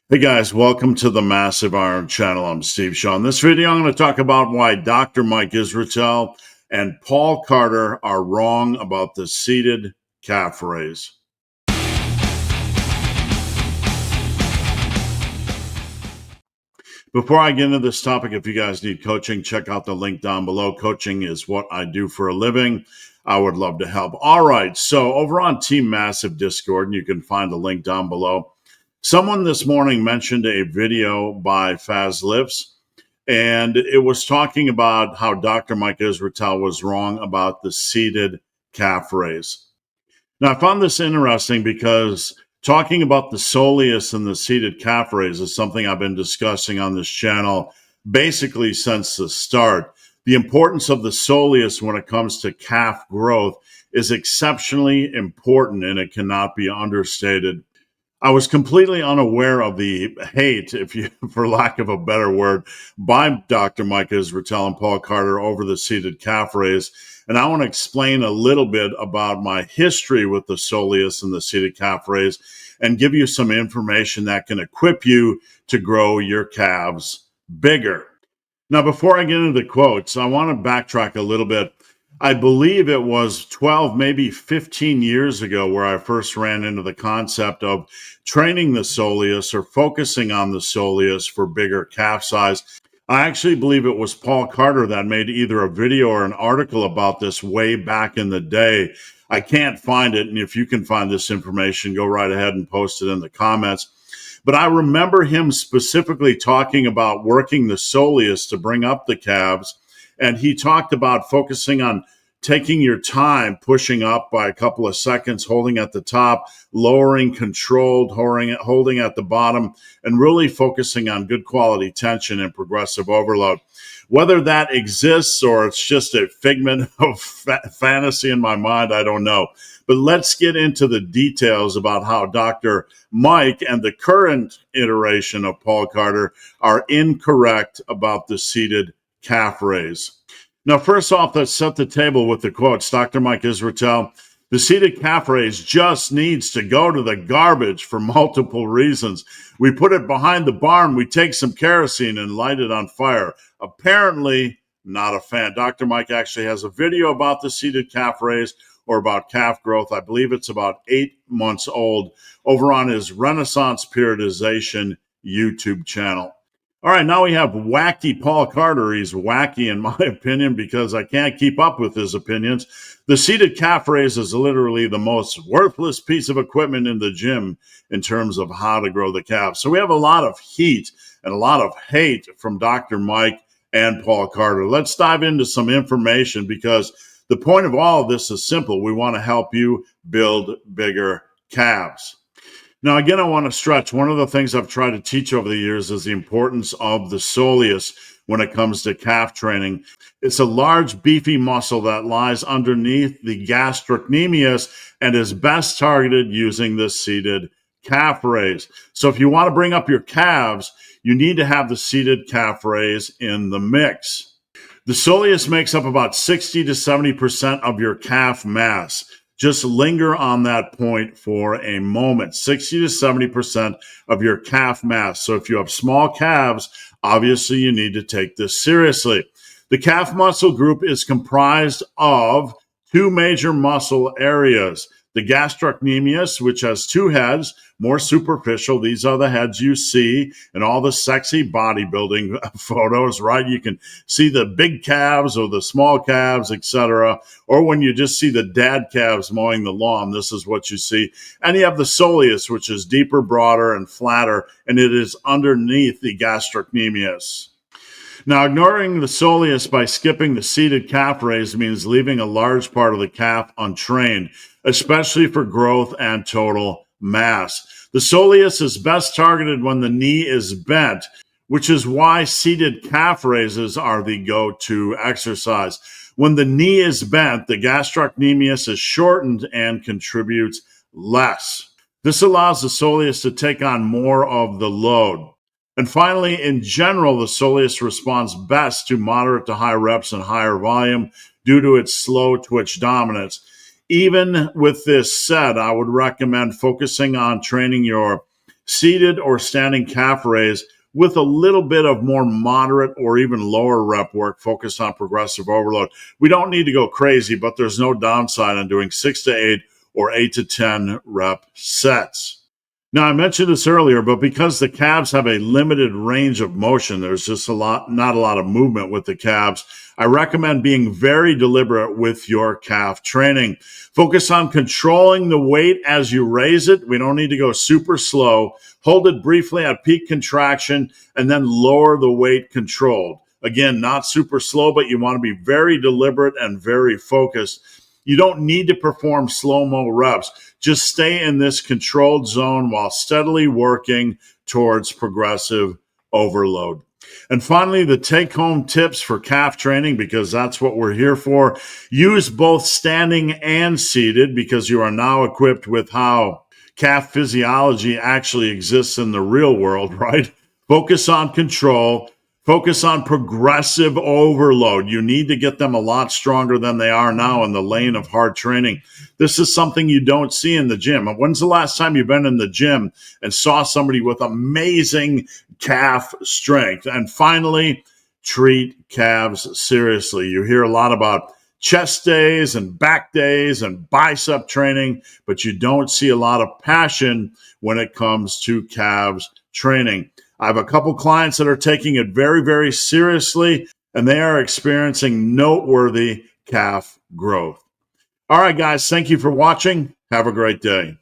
Hey guys, welcome to the Massive Iron Channel. I'm Steve Shaw. In this video, I'm going to talk about why Dr. Mike Israetel and Paul Carter are wrong about the seated calf raise. Before I get into this topic, if you guys need coaching, check out the link down below. Coaching is what I do for a living. I would love to help. All right, so over on Team Massive Discord, and you can find the link down below, someone this morning mentioned a video by Faz Lifts, and it was talking about how Dr. Mike Israetel was wrong about the seated calf raise. Now, I found this interesting because talking about the soleus and the seated calf raise is something I've been discussing on this channel basically since the start. The importance of the soleus when it comes to calf growth is exceptionally important, and it cannot be understated. I was completely unaware of the hate, for lack of a better word, by Dr. Mike Israetel and Paul Carter over the seated calf raise. And I want to explain a little bit about my history with the soleus and the seated calf raise and give you some information that can equip you to grow your calves bigger. Now, before I get into the quotes, I want to backtrack a little bit. I believe it was 12, maybe 15 years ago where I first ran into the concept of training the soleus or focusing on the soleus for bigger calf size. I actually believe it was Paul Carter that made either a video or an article about this way back in the day. I can't find it, and if you can find this information, go right ahead and post it in the comments. But I remember him specifically talking about working the soleus to bring up the calves. And he talked about focusing on taking your time, pushing up by a couple of seconds, holding at the top, lowering controlled, holding at the bottom, and really focusing on good quality tension and progressive overload. Whether that exists or it's just a figment of fantasy in my mind, I don't know. But let's get into the details about how Dr. Mike and the current iteration of Paul Carter are incorrect about the seated calf raise. Now, first off, let's set the table with the quotes. Dr. Mike Israetel, the seated calf raise just needs to go to the garbage for multiple reasons. We put it behind the barn, we take some kerosene and light it on fire. Apparently, not a fan. Dr. Mike actually has a video about the seated calf raise or about calf growth. I believe it's about 8 months old over on his Renaissance Periodization YouTube channel. All right, now we have wacky Paul Carter. He's wacky, in my opinion, because I can't keep up with his opinions. The seated calf raise is literally the most worthless piece of equipment in the gym in terms of how to grow the calf. So we have a lot of heat and a lot of hate from Dr. Mike and Paul Carter. Let's dive into some information because the point of all of this is simple. We want to help you build bigger calves. Now, again, I want to stretch. One of the things I've tried to teach over the years is the importance of the soleus when it comes to calf training. It's a large, beefy muscle that lies underneath the gastrocnemius and is best targeted using the seated calf raise. So if you want to bring up your calves, you need to have the seated calf raise in the mix. The soleus makes up about 60 to 70% of your calf mass. Just linger on that point for a moment. 60 to 70% of your calf mass. So if you have small calves, obviously you need to take this seriously. The calf muscle group is comprised of two major muscle areas. The gastrocnemius, which has two heads, more superficial. These are the heads you see in all the sexy bodybuilding photos, right? You can see the big calves or the small calves, etc. Or when you just see the dad calves mowing the lawn, this is what you see. And you have the soleus, which is deeper, broader, and flatter, and it is underneath the gastrocnemius. Now, ignoring the soleus by skipping the seated calf raise means leaving a large part of the calf untrained, especially for growth and total mass. The soleus is best targeted when the knee is bent, which is why seated calf raises are the go-to exercise. When the knee is bent, the gastrocnemius is shortened and contributes less. This allows the soleus to take on more of the load. And finally, in general, the soleus responds best to moderate to high reps and higher volume due to its slow twitch dominance. Even with this said, I would recommend focusing on training your seated or standing calf raise with a little bit of more moderate or even lower rep work focused on progressive overload. We don't need to go crazy, but there's no downside on doing 6 to 8 or 8 to 10 rep sets. Now, I mentioned this earlier, but because the calves have a limited range of motion, there's just not a lot of movement with the calves. I recommend being very deliberate with your calf training. Focus on controlling the weight as you raise it. We don't need to go super slow. Hold it briefly at peak contraction and then lower the weight controlled. Again, not super slow, but you want to be very deliberate and very focused. You don't need to perform slow-mo reps. Just stay in this controlled zone while steadily working towards progressive overload. And finally, the take-home tips for calf training, because that's what we're here for. Use both standing and seated because you are now equipped with how calf physiology actually exists in the real world, right? Focus on control. Focus on progressive overload. You need to get them a lot stronger than they are now in the lane of hard training. This is something you don't see in the gym. When's the last time you've been in the gym and saw somebody with amazing calf strength? And finally, treat calves seriously. You hear a lot about chest days and back days and bicep training, but you don't see a lot of passion when it comes to calves training. I have a couple clients that are taking it very, very seriously, and they are experiencing noteworthy calf growth. All right, guys, thank you for watching. Have a great day.